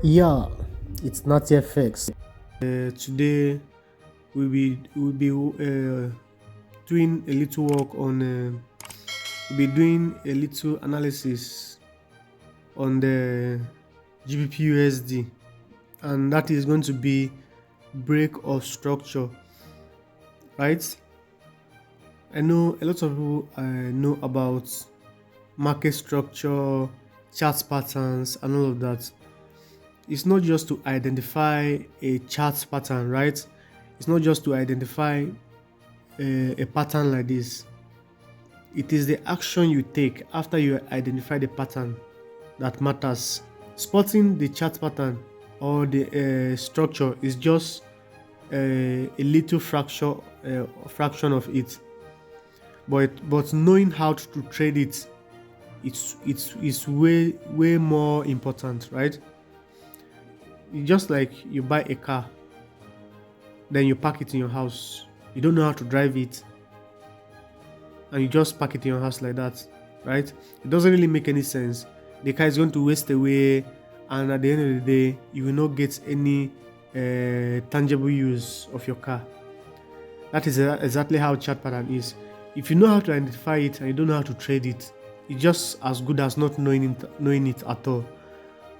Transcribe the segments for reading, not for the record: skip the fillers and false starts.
Yeah, it's not yet fixed. Today we'll be doing a little work on we'll be doing a little analysis on the GBP and that is going to be break of structure, right? I know a lot of people know about market structure, chart patterns, and all of that. It's not just to identify a chart pattern, right? It's not just to identify a pattern like this. It is the action you take after you identify the pattern that matters. Spotting the chart pattern or the structure is just a little fraction of it, but knowing how to trade it, it's way more important, right? It's just like you buy a car, then you park it in your house. You don't know how to drive it, and you just park it in your house like that, right? It doesn't really make any sense. The car is going to waste away, and at the end of the day, you will not get any tangible use of your car. That is exactly how chart pattern is. If you know how to identify it and you don't know how to trade it, it's just as good as not knowing it at all.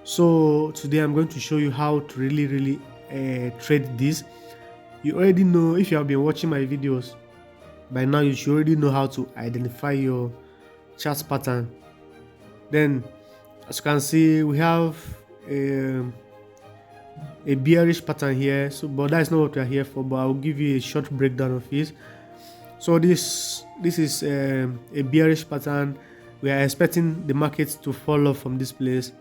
So today I'm going to show you how to really trade this. You already know, if you have been watching my videos by now, you should already know how to identify your chart pattern. Then, as you can see, we have a bearish pattern here. So, but that's not what we are here for. But I'll give you a short breakdown of it. So this is a bearish pattern. We are expecting the market to fall off from this place.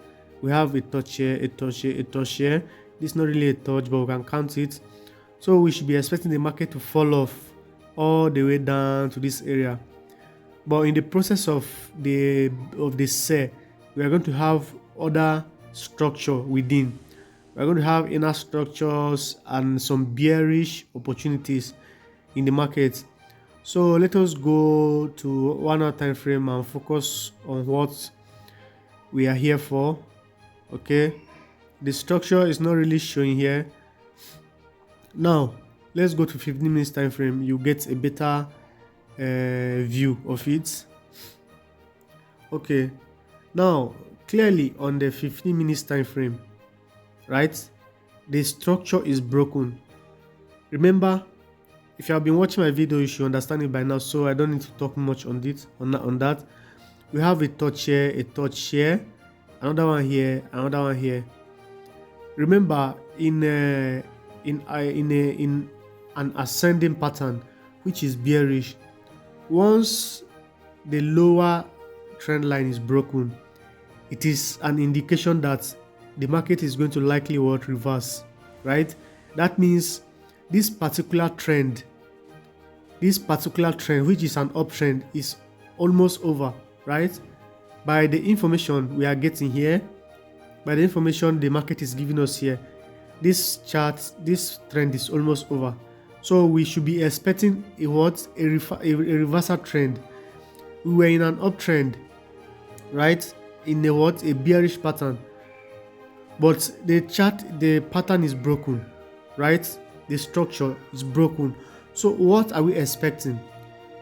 We have a touch here, a touch here, a touch here. This is not really a touch, but we can count it. So we should be expecting the market to fall off all the way down to this area. But in the process of the sell, we are going to have other structure within. We are going to have inner structures and some bearish opportunities in the market. So let us go to 1 hour time frame and focus on what we are here for. Okay, the structure is not really showing here. Now let's go to 15 minutes time frame. You get a better view of it. Okay, now clearly on the 15 minutes time frame, right, the structure is broken. Remember, if you have been watching my video, you should understand it by now, so I don't need to talk much on it on that. We have a touch here, another one here, another one here. Remember, in an ascending pattern, which is bearish, once the lower trend line is broken, it is an indication that the market is going to likely reverse, right? That means this particular trend, which is an uptrend, is almost over, right? By the information we are getting here, by the information the market is giving us here, this trend is almost over. So we should be expecting a reversal trend. We were in an uptrend, right? In a bearish pattern, but the pattern is broken, right? The structure is broken. So what are we expecting?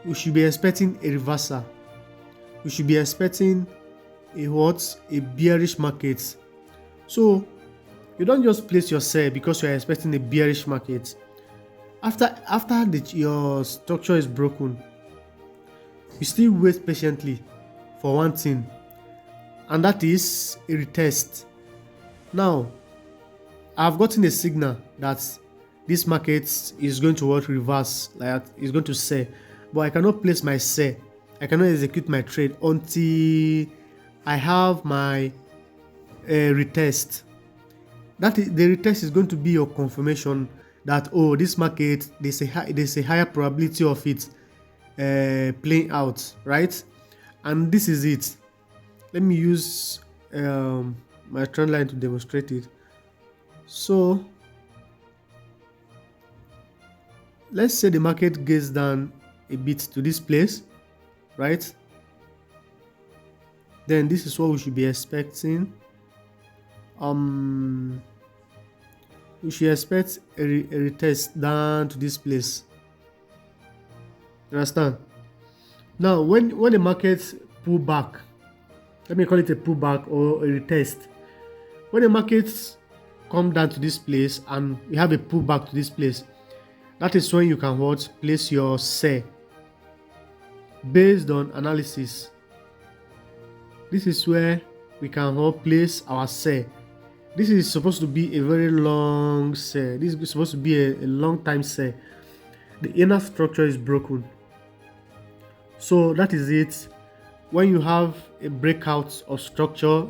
We should be expecting a reversal. We should be expecting a bearish market. So you don't just place your sell because you are expecting a bearish market. After your structure is broken, you still wait patiently for one thing, and that is a retest. Now, I've gotten a signal that this market is going to reverse, like it's going to sell, but I cannot place my sell. I cannot execute my trade until I have my retest. The retest is going to be your confirmation that, oh, this market, there's a higher probability of it playing out, right? And this is it. Let me use my trend line to demonstrate it. So let's say the market gets down a bit to this place, right? Then this is what we should be expecting. we should expect a retest down to this place. You understand? Now, when the markets pull back, let me call it a pullback or a retest. When the markets come down to this place and we have a pullback to this place, that is when you can what? Place your sell based on analysis. This is where we can what? Place our sell. This is supposed to be a very long sell. This is supposed to be a long time sell. The inner structure is broken. So that is it. When you have a breakout of structure,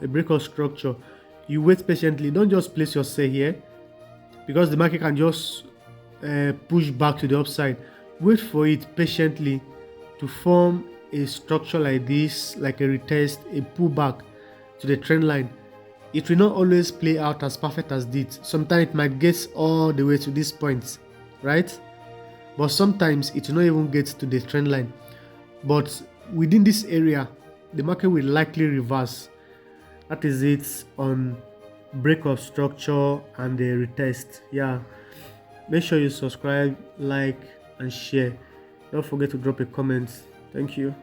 you wait patiently. Don't just place your sell here because the market can just push back to the upside. Wait for it patiently to form a structure like this, like a retest, a pullback to the trend line. It will not always play out as perfect as this. Sometimes it might get all the way to this point, right? But sometimes it will not even get to the trend line. But within this area, the market will likely reverse. That is it on break of structure and the retest. Yeah, make sure you subscribe, like and share. Don't forget to drop a comment. Thank you.